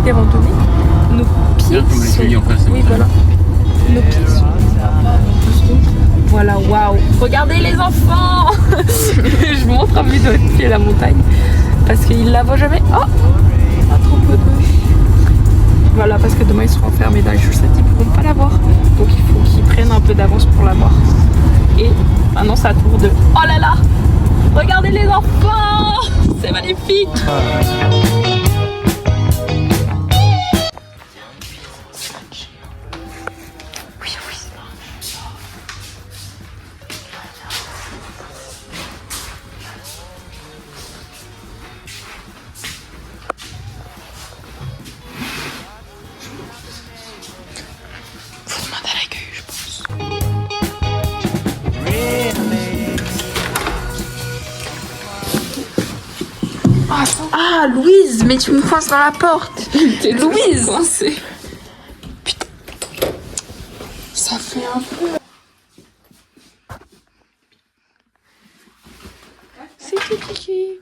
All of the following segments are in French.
des randonnées, nos pieds Comme les sont... jolies en face de Oui, montagne. voilà. Nos pieds sont... Voilà, waouh. Regardez les enfants. Je vous montre un peu de notre pied la montagne. Parce qu'ils la voient jamais. Oh, pas trop peu de... Voilà, parce que demain ils seront enfermés dans les chaussettes, ils pourront pas la voir. Donc il faut qu'ils prennent un peu d'avance pour la voir. Et maintenant c'est à tour de... Oh là là, regardez les enfants. C'est magnifique. Ah, Louise, mais tu me coinces dans la porte. T'es Louise. Putain. Ça fait un peu... C'est tout Kiki.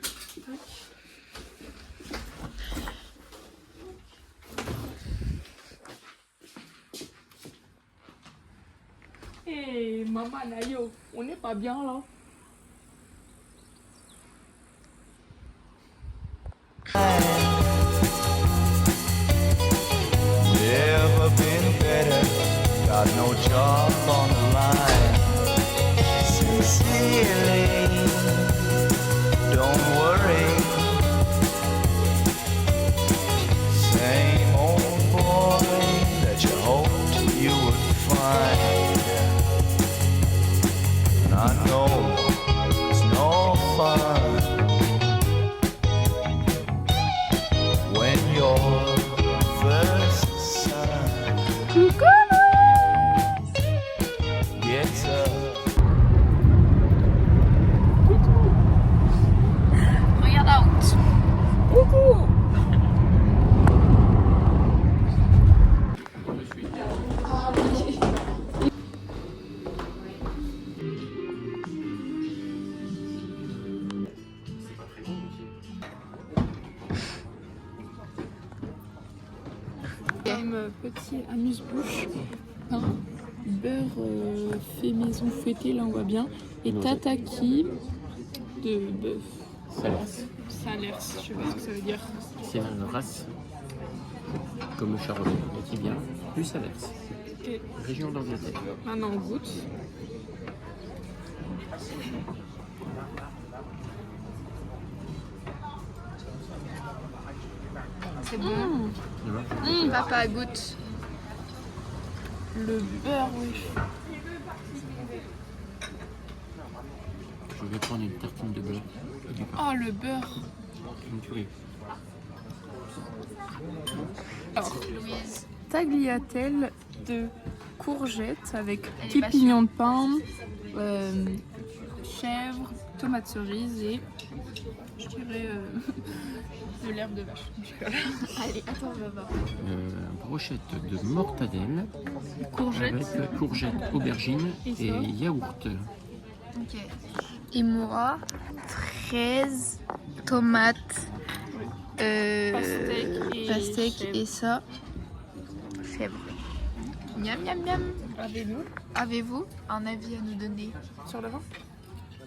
Hé, maman Nayo, on n'est pas bien là. Never been better, got no job on the line. Sincerely, don't worry. Same old boy that you hoped you would find. And I know it's no fun when you're first son gets up. Regarde out. Coucou. Comme petit amuse-bouche, pain, beurre fait maison fouetté, là on voit bien, et tataki de bœuf. Salers. Salers, je sais pas ce que ça veut dire. C'est une race comme le charolais, et qui vient du Salers, Ok, région d'Angleterre. maintenant on goûte. C'est bon. Papa goûte. Le beurre, oui. Je vais prendre une tartine de beurre et du pain. Oh, le beurre. Une tuerie. Alors, Louise. tagliatelle de courgettes avec Elle est petits pas pignons de pain, chèvre, tomates cerises et je dirais de l'herbe de vache. Allez, attends, on va voir. Brochette de mortadelle Courgettes. avec courgettes, aubergines Et et ça yaourt. Ok. Et moi, fraises, tomates, pastèque chèvre. et ça, chèvre. Miam miam miam. Avez-vous Avez-vous un avis à nous donner? sur le vin?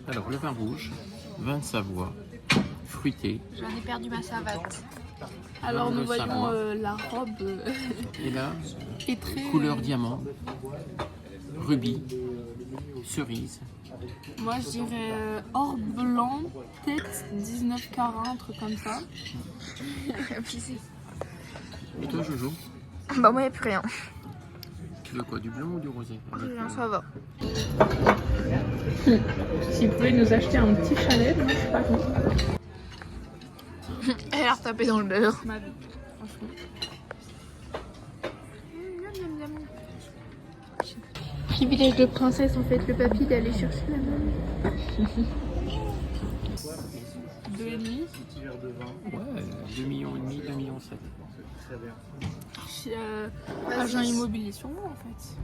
Alors le vin rouge, vin de Savoie, fruité. J'en ai perdu ma savate. Alors nous le voyons Savoie. la robe Et là, est très... couleur diamant, rubis, cerise. Moi je dirais or blanc, tête 19 carats, un truc comme ça. Et toi Jojo, Bah moi y a plus rien. tu veux quoi, du blanc ou du rosé? Non, ça va. Si vous pouvez nous acheter un petit chalet, moi je suis pas contre. Elle a retapé dans le beurre. Ma vie, franchement. Privilège de princesse en fait, le papy d'aller chercher la maman. 2,5. Ouais, 2,5 millions, 2,7 millions. Chez agent immobilier sur moi en fait.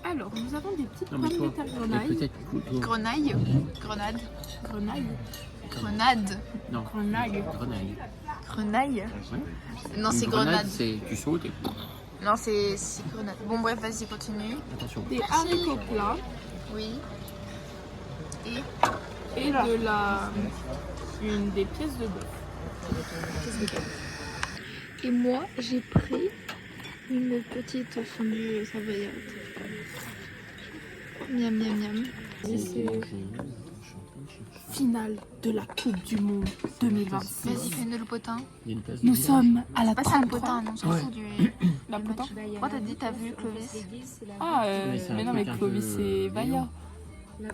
Alors, nous avons des petites Non mais pommes toi, de terre et grenaille. peut-être toi. Grenaille. Grenade. Grenaille. Grenade. Non, Grenaille. grenaille. Grenaille. Non, Une c'est grenade. c'est tu sautes et Non, c'est grenade. Bon, bref, vas-y, continue. attention. Des haricots plats Oui. Et et des pièces de bœuf. Et moi, j'ai pris une petite fondue savoyarde. Miam, miam, miam. C'est finale de la Coupe du Monde 2026. Vas-y, fais-nous le potin. Il y a une place de Nous village. sommes à la Pas ça, le 33. potin, non, on s'en Ouais. fout du La match. potin Pourquoi t'as dit, t'as vu Clovis? Ah, Mais c'est un mais non, mais truc un Clovis peu et Vaya.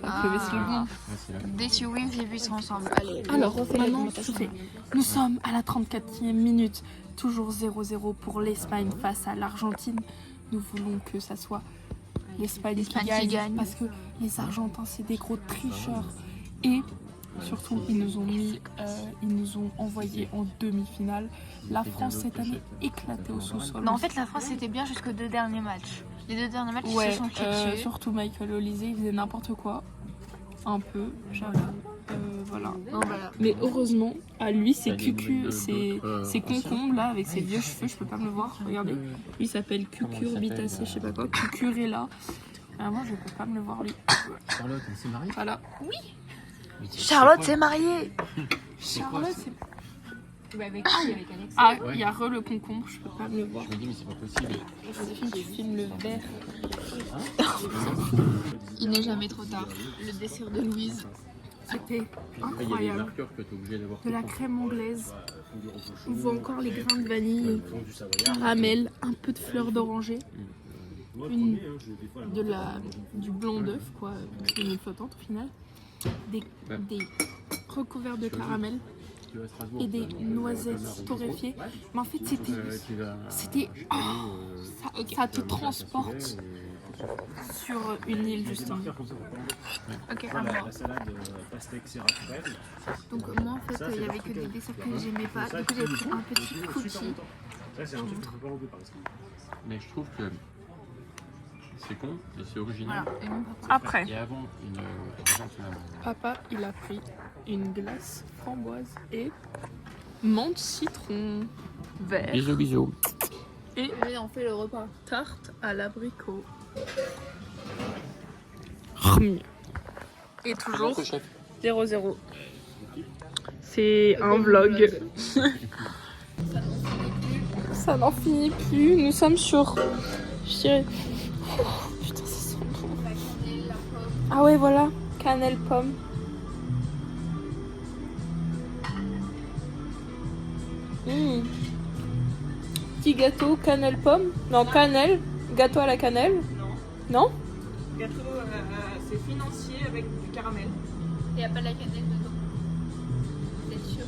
Pas Clovis le bon. Ouais, c'est là. Dès que oui, j'ai vu ça ensemble. Allez, Alors, refais maintenant, l'alimentation. je fais. Nous sommes à la 34e minute. Toujours 0-0 pour l'Espagne face à l'Argentine. Nous voulons que ça soit l'Espagne qui gagne. Parce que les Argentins, c'est des gros tricheurs. Et surtout, ils nous ont envoyés en demi-finale. La France, cette année, éclatée au sous-sol. Non, en fait, la France c'était bien jusqu'aux 2 derniers matchs. Les 2 derniers matchs, ils Ouais, se sont tués. surtout Michael Olise, il faisait n'importe quoi. Un peu, j'avoue. Voilà. Bon, voilà. Mais heureusement, à lui, c'est T'as des Cucu, nouvelles c'est anciens concombre là, avec ses vieux cheveux, je peux pas me le voir, regardez. Lui, il s'appelle Cucurbitacé, je sais pas quoi, Cucurella. Vraiment, je peux pas me le voir lui. Charlotte, elle s'est mariée. Voilà. Mais c'est Charlotte quoi s'est mariée. Charlotte, c'est. Avec qui? Avec Alex. Ah, il Ouais. y a le concombre, je peux pas me le voir. Je me dis, mais c'est pas possible. Joséphine, tu filmes le verre. Il n'est jamais trop tard. Le dessert de Louise. C'était Puis après, il y a des incroyable. marqueurs que t'es obligé d'avoir. De la crème anglaise. On voit encore les grains de vanille, caramel, un peu de fleur d'oranger. Du blanc d'œuf, quoi, une flottante au final. Des recouverts de caramel Tu vas à Strasbourg, et des noisettes torréfiées. Mais en fait, c'était. Ça te transporte sur une île, justement. Ok, à Voilà, moi. la salade pastèque séraphin. Donc, moi, en fait, il y avait que des desserts que j'aimais pas. Du coup, j'ai pris un petit cookie. Ça, c'est un truc qu'on peut pas enlever par exemple. Mais je trouve que c'est con, mais c'est original. Voilà. Et mon papa. Après, Et avant, papa, il a pris une glace framboise et menthe citron vert. Bisous, bisous. Et Allez, on fait le repas. tarte à l'abricot. Et toujours 0-0. C'est un vlog. Ça n'en finit plus. Nous sommes sur. Je dirais. Oh, putain, ça sent bon. Ah ouais, voilà. Cannelle pomme. Petit gâteau, cannelle pomme. Non, cannelle. Gâteau à la cannelle. Non. Gâteau, c'est financier avec du caramel. Il n'y a pas de la cannelle dedans. C'est sûr.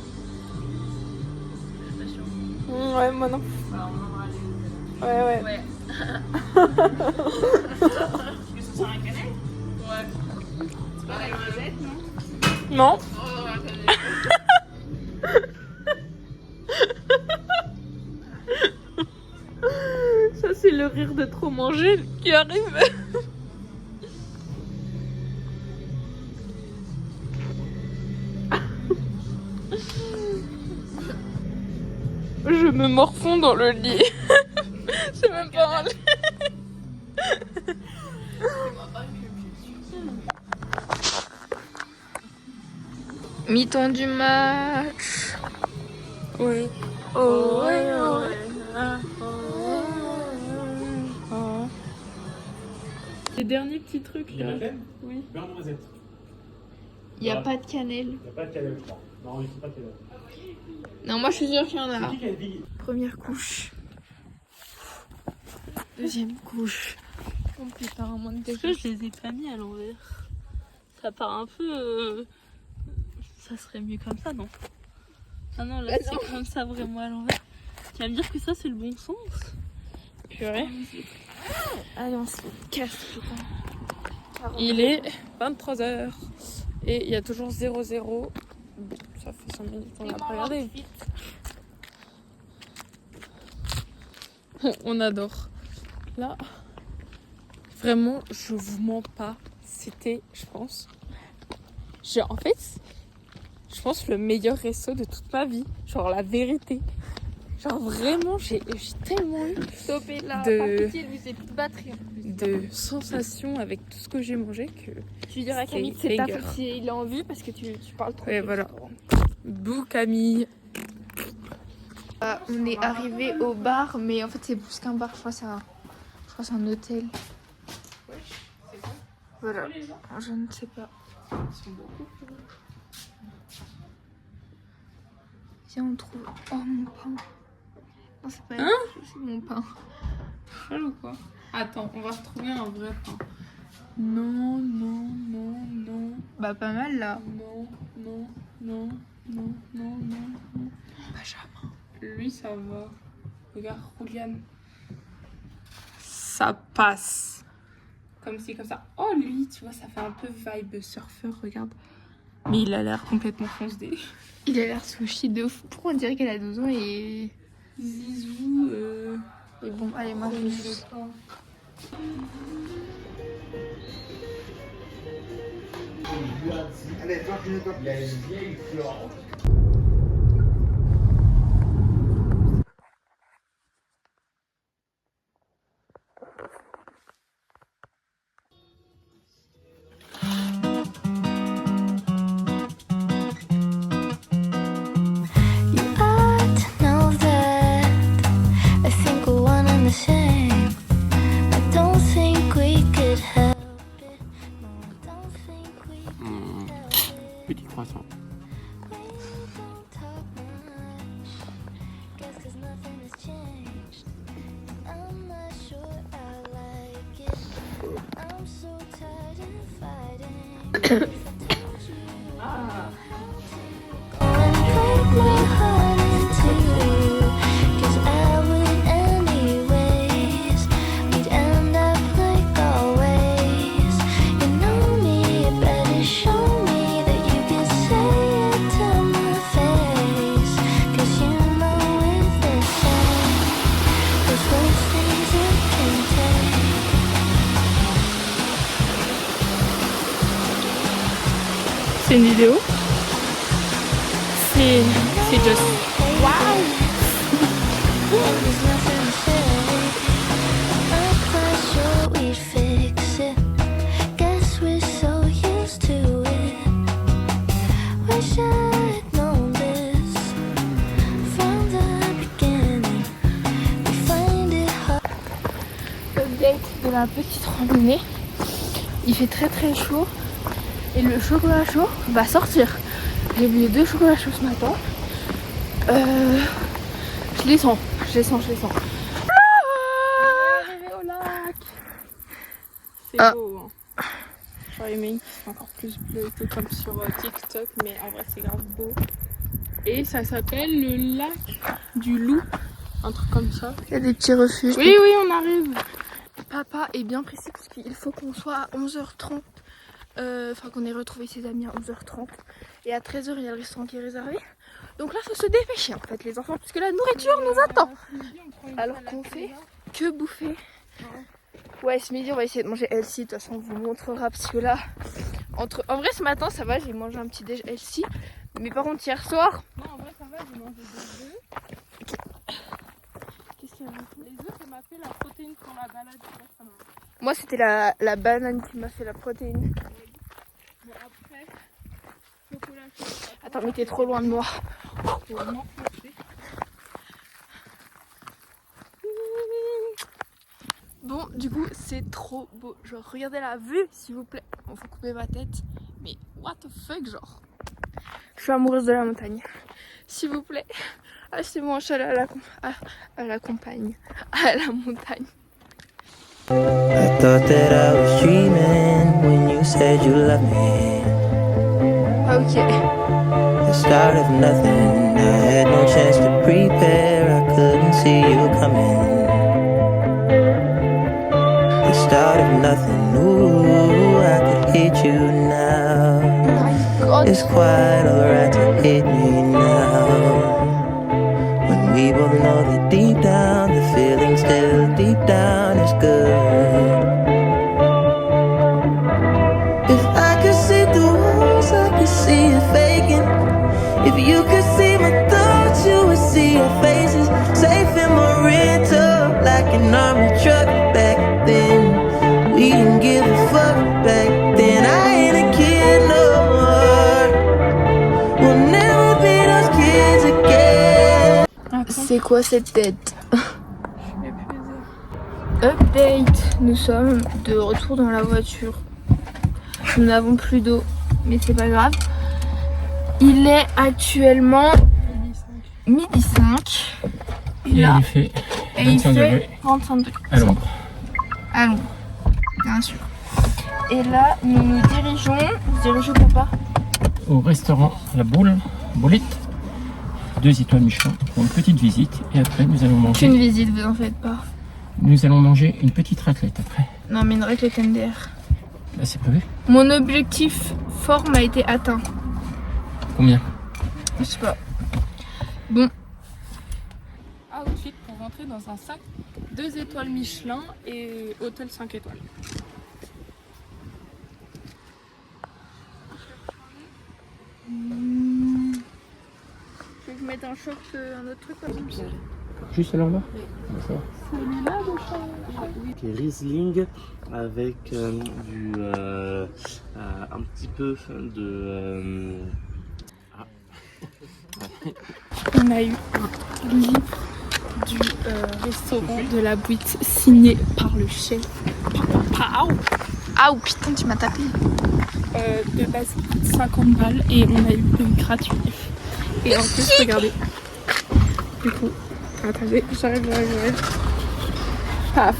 Je suis pas sûre. Ouais, moi non. Voilà, on en aura les... Ouais, ouais. Ouais. Mais ça sert à la cannelle? Ouais. C'est pas la noisette, non? Non. Ça, c'est le rire de trop manger qui arrive. Je me morfonds dans le lit. C'est même pas un lit. Mi-temps du match. Ouais. Oh, ouais, Les derniers petits trucs Il y a là. la peine Oui. Beurre noisette. Il n'y a pas de cannelle. Il n'y a pas de cannelle, je crois. Non, il faut pas de cannelle. Non, moi je suis sûre qu'il y en a. C'est qui qui a dit Première couche. Deuxième couche. Oh putain, moins de Est-ce que je les ai pas mis à l'envers? Ça part un peu. Ça serait mieux comme ça, non? Ah non, là c'est comme ça vraiment à l'envers. Tu vas me dire que ça c'est le bon sens? Purée. Allez, on se casse, putain. Il est 23h et il y a toujours 0-0. Bon, ça fait 5 minutes qu'on n'a pas regardé. On adore. Là, vraiment, je vous mens pas. C'était, je pense. En fait, je pense, le meilleur resto de toute ma vie. Genre, la vérité. Genre, vraiment, j'ai tellement eu Stopper là, De- par pitié, lui, c'est plus de batterie en plus. de sensations avec tout ce que j'ai mangé que... Tu dirais à C'est Camille que c'est ta banger. faute s'il a envie parce que tu parles trop. Ouais, au voilà. restaurant. Bouh, Camille. On est arrivé au bar, mais en fait, c'est plus qu'un bar, je crois que c'est un hôtel. Voilà, je ne sais pas. Viens, on trouve. Oh, mon pain. Non, c'est pas c'est mon pain. Ou quoi? Attends, on va retrouver un vrai pain. Non, non, non, non, Bah, pas mal là. non, non, non, non, non, non, non. Benjamin. Lui, ça va. Regarde, Juliane. Ça passe. Comme ci, comme ça. Oh, lui, tu vois, ça fait un peu vibe surfeur, regarde. Mais il a l'air complètement foncé. Il a l'air sushi de ouf. Pourquoi on dirait qu'elle a 12 ans et. Zizou, Et bon, allez, moi je vais le juste. pain. ought to know that I think we're one and the same. I don't think we could help it. No, I don't think we could help it. Petit croissant. We don't talk much. Guess 'cause nothing has changed. I'm not sure I like it. I'm so tired of fighting. If I told you how to go and break my heart in two, 'cause I would anyways. We'd end up like always. You know me, you better show me that you can say it to my face. 'Cause you know it's the same. There's worse things it can take. C'est une vidéo. C'est just. Wow! There's nothing to say. I'm quite sure we'd fix it. Guess we're so used to it. Wish I'd known this from the beginning. We find it hard. Update de la petite randonnée. Il fait très très chaud et le chocolat chaud va sortir. J'ai bu 2 chocolats chauds ce matin. Je les sens. On est arrivé au lac. C'est Ah. beau. Hein. J'aurais aimé c'est encore plus bleu que comme sur TikTok, mais en vrai c'est grave beau. Et ça s'appelle le lac du loup, un truc comme ça. Il y a des petits refuges. Oui, oui, on arrive. Papa est bien précis parce qu'il faut qu'on soit à 11h30. Enfin qu'on ait retrouvé ses amis à 11h30. Et à 13h il y a le restaurant qui est réservé. Donc là faut se dépêcher en fait les enfants puisque la nourriture nous attend. Alors qu'on fait que bouffer. Ouais, ce midi on va essayer de manger healthy. De toute façon on vous montrera parce que là en vrai ce matin ça va, j'ai mangé un petit déj healthy. Mais par contre hier soir Non, en vrai ça va, j'ai mangé des œufs. qu'est-ce qu'il y a Les œufs ça m'a fait la protéine pour la balade. Tu vois, ça m'a- Moi c'était la banane qui m'a fait la protéine. Bon après, chocolat chaud. Attends mais t'es trop loin de moi. Faut m'enfoncer. Bon, du coup, c'est trop beau. Genre, regardez la vue, s'il vous plaît. Bon, faut couper ma tête. Mais what the fuck, genre. Je suis amoureuse de la montagne. S'il vous plaît, achetez-moi un chalet à la campagne. À la montagne. I thought that I was dreaming when you said you loved me. Ah, ok. The start of nothing, I had no chance to prepare, I couldn't see you coming. The start of nothing, ooh, I could hit you now. My god. It's quite alright to hit me now. When we both know that deep down, the feeling still deep down is good. If I could see through walls, I could see it faking. life in my rental like an army truck back then. We didn't give a fuck back then. I ain't a kid no more. We'll never be those kids again. C'est quoi cette tête? Update, nous sommes de retour dans la voiture. Nous n'avons plus d'eau, mais c'est pas grave. Il est actuellement midi 5. Et Là, il fait et il 25 fait degrés 25 degrés. à l'ombre. À l'ombre, bien sûr. Et là, nous nous dirigeons où pas? Au restaurant La Boule, Boulette, 2 étoiles Michelin, pour une petite visite. Et après, nous allons manger. Une visite, vous en faites pas. Nous allons manger une petite raclette après. Non, mais une raclette MDR. Là, c'est prévu. Mon objectif forme a été atteint. Combien? Je sais pas. Bon. Outfit pour rentrer dans un sac 2 étoiles Michelin et hôtel 5 étoiles. Je vais vous mettre un short, un autre truc comme ça. Juste là en bas? Ça va. Qui est Riesling avec un petit peu de On a eu un livre du restaurant de la Bouite signé par le chef. Pau. Ah ou putain, tu m'as tapé. De base 50 balles et on a eu le gratuit. Et en plus, regardez. Du coup, attendez, j'arrive. Paf.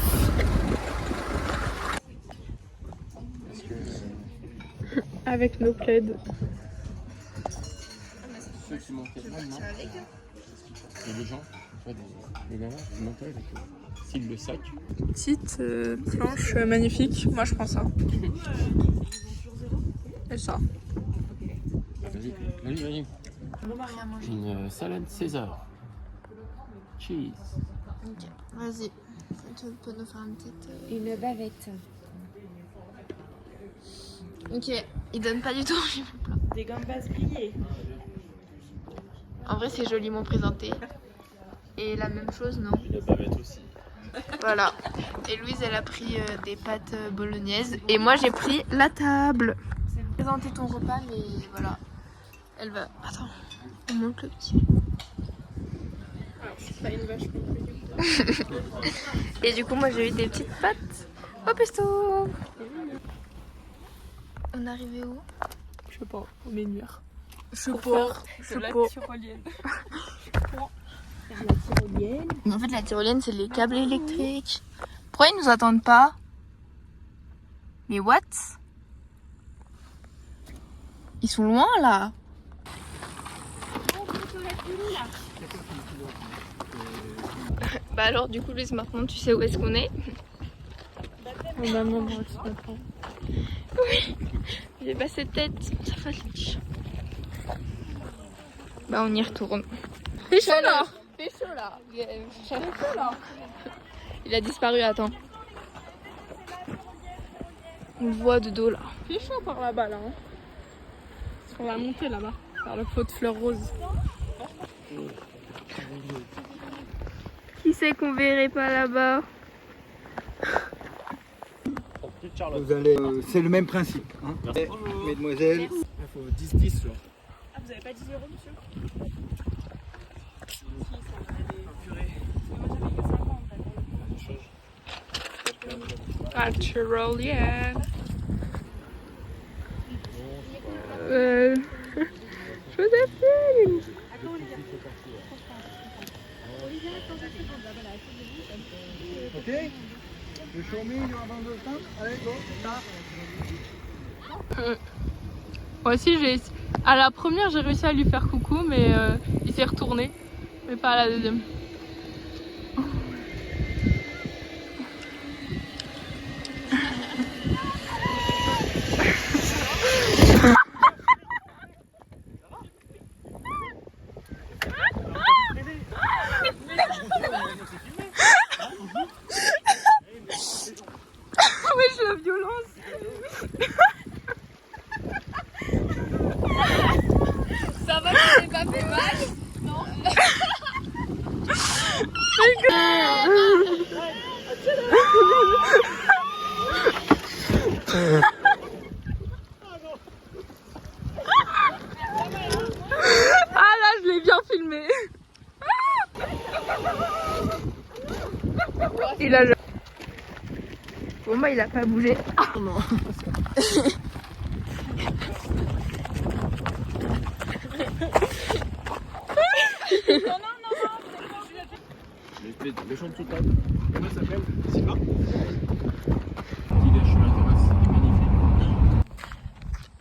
Avec nos plaids. Ceux qui montaient vraiment. Il y a des gens, tu vois, des gamins qui montaient avec style le sac. Petite planche magnifique, moi je prends ça. Et ça. Vas-y. Une salade César. Cheese. Ok, vas-y. Tu peux nous faire une petite. Une bavette. Ok, il donne pas du tout envie mon plat. Des gambas grillées. En vrai, c'est joliment présenté. Et la même chose, non? une bavette aussi. Voilà. Et Louise, elle a pris des pâtes bolognaises. Et moi, j'ai pris la table. Présenter ton repas, mais voilà. Elle va. Attends, on manque le petit. Alors, c'est pas une vache non plus. Et du coup, moi, j'ai eu des petites pâtes au pesto. On est arrivé où? Je sais pas, au menuire. Je sais De la tyrolienne. Mais en fait, la tyrolienne, c'est les câbles électriques. Pourquoi ils nous attendent pas? Mais what? Ils sont loin là. Bah alors, du coup, Louise, maintenant, tu sais où est-ce qu'on est? On a un moment ce matin. Oui, j'ai pas cette tête, ça fatigue. Bah, on y retourne. Fais chaud là! Fais chaud là! Il a disparu, attends. On le voit de dos là. Il fait chaud par là-bas là. Hein. Sur la montée là-bas, par le pot de fleurs roses. Qui c'est qu'on verrait pas là-bas? Vous allez, c'est le même principe. Hein. Mesdemoiselles. Il faut 10-10 là. Ah, vous avez pas 10 €, monsieur? Natural, yeah. Joséphine. Ok. Le show me, you have understand? Allez, go, start. Moi aussi, à la première, j'ai réussi à lui faire coucou, mais il s'est retourné. Mais pas à la deuxième. Wesh, la violence. Ça va, tu t'es pas fait mal? Non. Ah là, je l'ai bien filmé. Il a... Bon bah il a pas bougé. Ah non. Le champ de Soutane. Comment ça s'appelle? Sylvain. Petit chemin terrasse, c'est magnifique.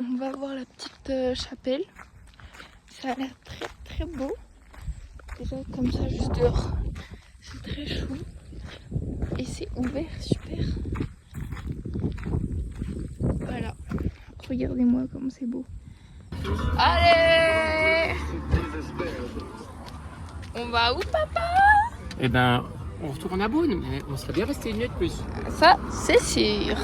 On va voir la petite chapelle. Ça a l'air très très beau. Déjà comme ça juste dehors. C'est très chaud. Et c'est ouvert, super. Voilà. Regardez-moi comme c'est beau. Allez! On va où papa? Eh ben, on retourne à Beaune, mais on serait bien resté une nuit de plus. Ça, c'est sûr.